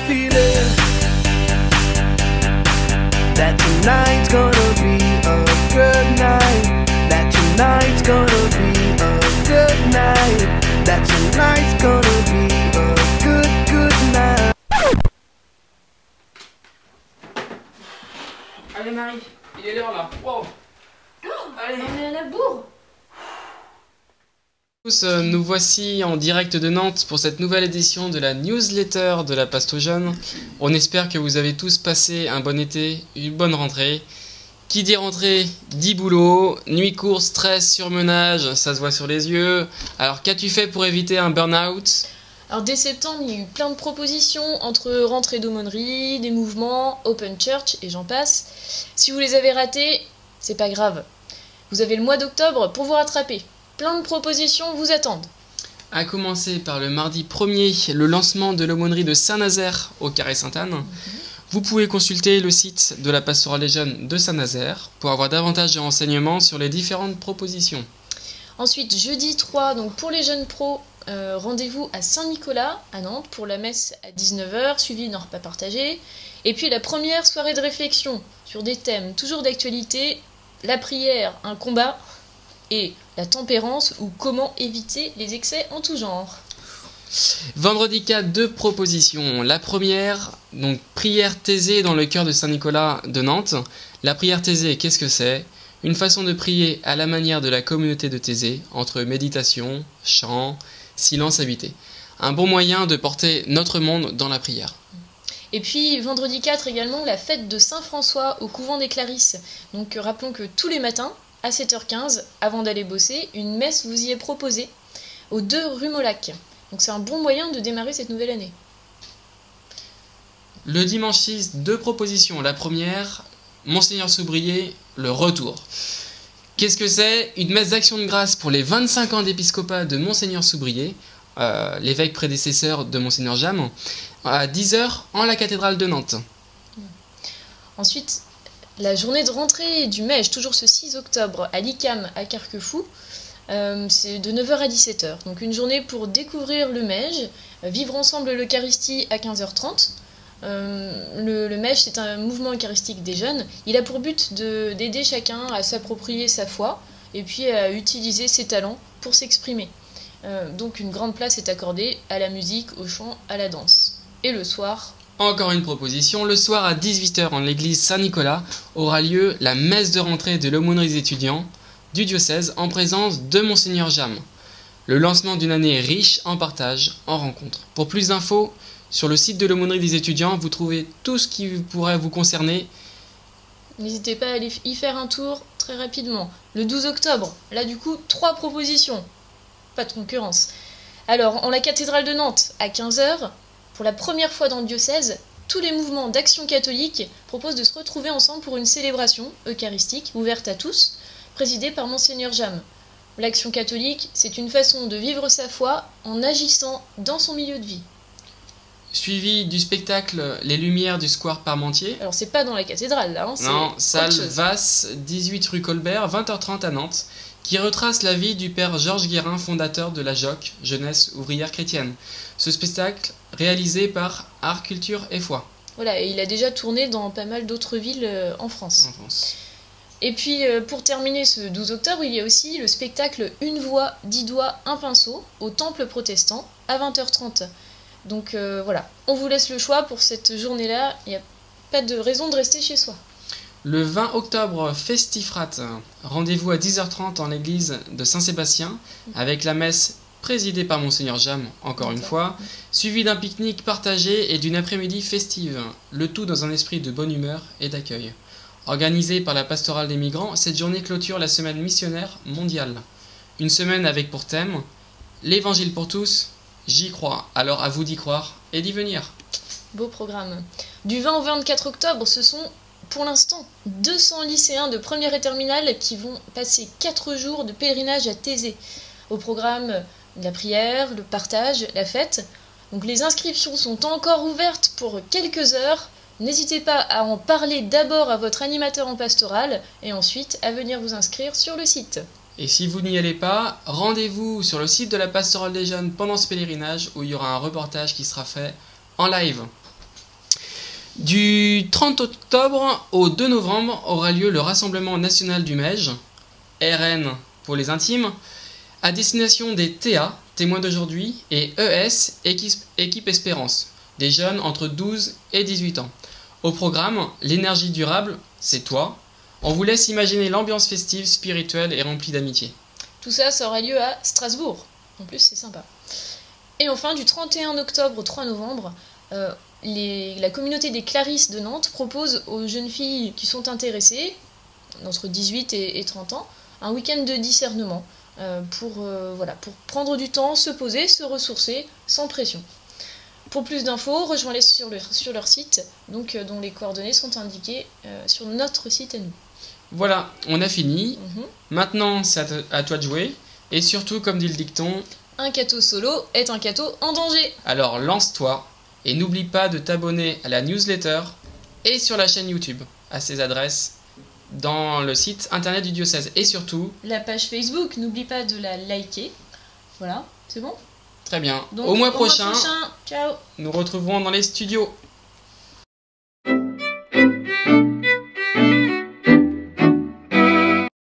feeling that tonight's gonna be a good night. That tonight's gonna be a good night. That tonight's gonna be a good night. Allez Marie, il est l'heure là. Wow. Allez. On est à la bourre. Nous voici en direct de Nantes pour cette nouvelle édition de la newsletter de la Pasto Jeune. On espère que vous avez tous passé un bon été, une bonne rentrée. Qui dit rentrée, dit boulot, nuit courte, stress, surmenage, ça se voit sur les yeux. Alors qu'as-tu fait pour éviter un burn-out ? Alors dès septembre, il y a eu plein de propositions entre rentrée d'aumônerie, des mouvements, open church et j'en passe. Si vous les avez ratés, c'est pas grave. Vous avez le mois d'octobre pour vous rattraper. Plein de propositions vous attendent. À commencer par le mardi 1er, le lancement de l'aumônerie de Saint-Nazaire au Carré Sainte-Anne. Vous pouvez consulter le site de la Pastorale des Jeunes de Saint-Nazaire pour avoir davantage de renseignements sur les différentes propositions. Ensuite, jeudi 3, donc pour les jeunes pros, rendez-vous à Saint-Nicolas, à Nantes, pour la messe à 19h, suivie d'un repas partagé. Et puis la première soirée de réflexion sur des thèmes toujours d'actualité, la prière, un combat, et la tempérance ou comment éviter les excès en tout genre. Vendredi 4, deux propositions. La première, donc prière thésée dans le cœur de Saint-Nicolas de Nantes. La prière thésée, qu'est-ce que c'est ? Une façon de prier à la manière de la communauté de Thésée, entre méditation, chant, silence habité. Un bon moyen de porter notre monde dans la prière. Et puis vendredi 4 également, la fête de Saint-François au couvent des Clarisses. Donc rappelons que tous les matins, à 7h15, avant d'aller bosser, une messe vous y est proposée, aux 2 rue Molac. Donc c'est un bon moyen de démarrer cette nouvelle année. Le dimanche 6, deux propositions. La première, Monseigneur Soubrier, le retour. Qu'est-ce que c'est ? Une messe d'action de grâce pour les 25 ans d'épiscopat de Monseigneur Soubrier, l'évêque prédécesseur de Monseigneur Jam, à 10h en la cathédrale de Nantes. Ensuite, la journée de rentrée du Mège, toujours ce 6 octobre, à l'ICAM à Carquefou, c'est de 9h à 17h. Donc une journée pour découvrir le Mège, vivre ensemble l'Eucharistie à 15h30. Le Mège, c'est un mouvement eucharistique des jeunes. Il a pour but d'aider chacun à s'approprier sa foi et puis à utiliser ses talents pour s'exprimer. Donc une grande place est accordée à la musique, au chant, à la danse. Et le soir... Encore une proposition, le soir à 18h en l'église Saint-Nicolas aura lieu la messe de rentrée de l'aumônerie des étudiants du diocèse en présence de Monseigneur Jam. Le lancement d'une année riche en partage, en rencontres. Pour plus d'infos, sur le site de l'aumônerie des étudiants, vous trouvez tout ce qui pourrait vous concerner. N'hésitez pas à aller y faire un tour très rapidement. Le 12 octobre, là du coup, 3 propositions. Pas de concurrence. Alors, en la cathédrale de Nantes, à 15h, pour la première fois dans le diocèse, tous les mouvements d'action catholique proposent de se retrouver ensemble pour une célébration eucharistique ouverte à tous, présidée par Monseigneur Jam. L'action catholique, c'est une façon de vivre sa foi en agissant dans son milieu de vie. Suivi du spectacle Les Lumières du Square Parmentier. Alors c'est pas dans la cathédrale là, hein, Non, salle autre chose. Vasse, 18 rue Colbert, 20h30 à Nantes, qui retrace la vie du père Georges Guérin, fondateur de la JOC, Jeunesse Ouvrière Chrétienne. Ce spectacle, réalisé par Art, Culture et Foi. Voilà, et il a déjà tourné dans pas mal d'autres villes en France. Et puis, pour terminer ce 12 octobre, il y a aussi le spectacle Une voix, 10 doigts, un pinceau, au Temple protestant, à 20h30. Donc voilà, on vous laisse le choix pour cette journée-là, il n'y a pas de raison de rester chez soi. Le 20 octobre, Festifrat, rendez-vous à 10h30 en l'église de Saint-Sébastien, avec la messe présidée par Monseigneur Jam, encore une fois, suivi d'un pique-nique partagé et d'une après-midi festive, le tout dans un esprit de bonne humeur et d'accueil. Organisée par la Pastorale des Migrants, cette journée clôture la semaine missionnaire mondiale. Une semaine avec pour thème « L'Évangile pour tous, j'y crois, alors à vous d'y croire et d'y venir ». Beau programme. Du 20 au 24 octobre, ce sont pour l'instant 200 lycéens de première et terminale qui vont passer 4 jours de pèlerinage à Thésée. Au programme, la prière, le partage, la fête. Donc les inscriptions sont encore ouvertes pour quelques heures. N'hésitez pas à en parler d'abord à votre animateur en pastoral et ensuite à venir vous inscrire sur le site. Et si vous n'y allez pas, rendez-vous sur le site de la Pastorale des Jeunes pendant ce pèlerinage où il y aura un reportage qui sera fait en live. Du 30 octobre au 2 novembre aura lieu le Rassemblement national du MEJ, RN pour les intimes, à destination des TA, témoins d'aujourd'hui, et ES, équipe Espérance, des jeunes entre 12 et 18 ans. Au programme, l'énergie durable, c'est toi. On vous laisse imaginer l'ambiance festive, spirituelle et remplie d'amitié. Tout ça, ça aura lieu à Strasbourg. En plus, c'est sympa. Et enfin, du 31 octobre au 3 novembre, la communauté des Clarisses de Nantes propose aux jeunes filles qui sont intéressées, entre 18 et 30 ans, un week-end de discernement pour prendre du temps, se poser, se ressourcer, sans pression. Pour plus d'infos, rejoins-les sur leur site, dont les coordonnées sont indiquées sur notre site à nous. Voilà, on a fini. Maintenant, c'est à toi de jouer. Et surtout, comme dit le dicton, un cateau solo est un cateau en danger. Alors lance-toi et n'oublie pas de t'abonner à la newsletter et sur la chaîne YouTube à ces adresses dans le site internet du diocèse. Et surtout, la page Facebook, n'oublie pas de la liker. Voilà, c'est bon ? Très bien. Donc, au mois prochain, ciao. nous retrouverons dans les studios.